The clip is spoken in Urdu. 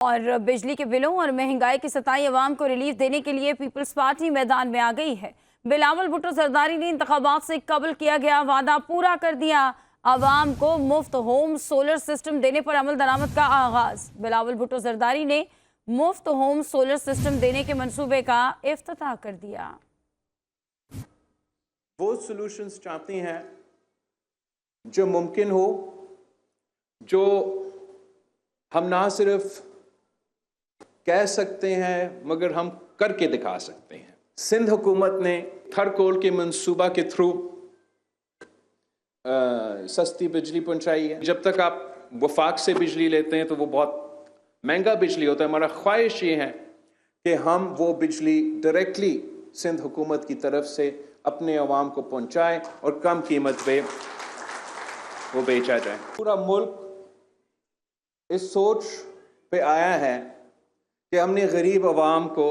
اور بجلی کے بلوں اور مہنگائی کی ستائی عوام کو ریلیف دینے کے لیے پیپلز پارٹی میدان میں آ گئی ہے۔ بلاول بھٹو زرداری نے انتخابات سے قبل کیا گیا وعدہ پورا کر دیا۔ عوام کو مفت ہوم سولر سسٹم دینے پر عمل درآمد کا آغاز۔ بلاول بھٹو زرداری نے مفت ہوم سولر سسٹم دینے کے منصوبے کا افتتاح کر دیا۔ وہ سولوشنز چاہتے ہیں جو ممکن ہو، جو ہم نہ صرف کہہ سکتے ہیں مگر ہم کر کے دکھا سکتے ہیں۔ سندھ حکومت نے تھرکول کے منصوبہ کے تھرو سستی بجلی پہنچائی ہے۔ جب تک آپ وفاق سے بجلی لیتے ہیں تو وہ بہت مہنگا بجلی ہوتا ہے۔ ہمارا خواہش یہ ہے کہ ہم وہ بجلی ڈائریکٹلی سندھ حکومت کی طرف سے اپنے عوام کو پہنچائیں اور کم قیمت پہ وہ بیچا جائے۔ پورا ملک اس سوچ پہ آیا ہے کہ ہم نے غریب عوام کو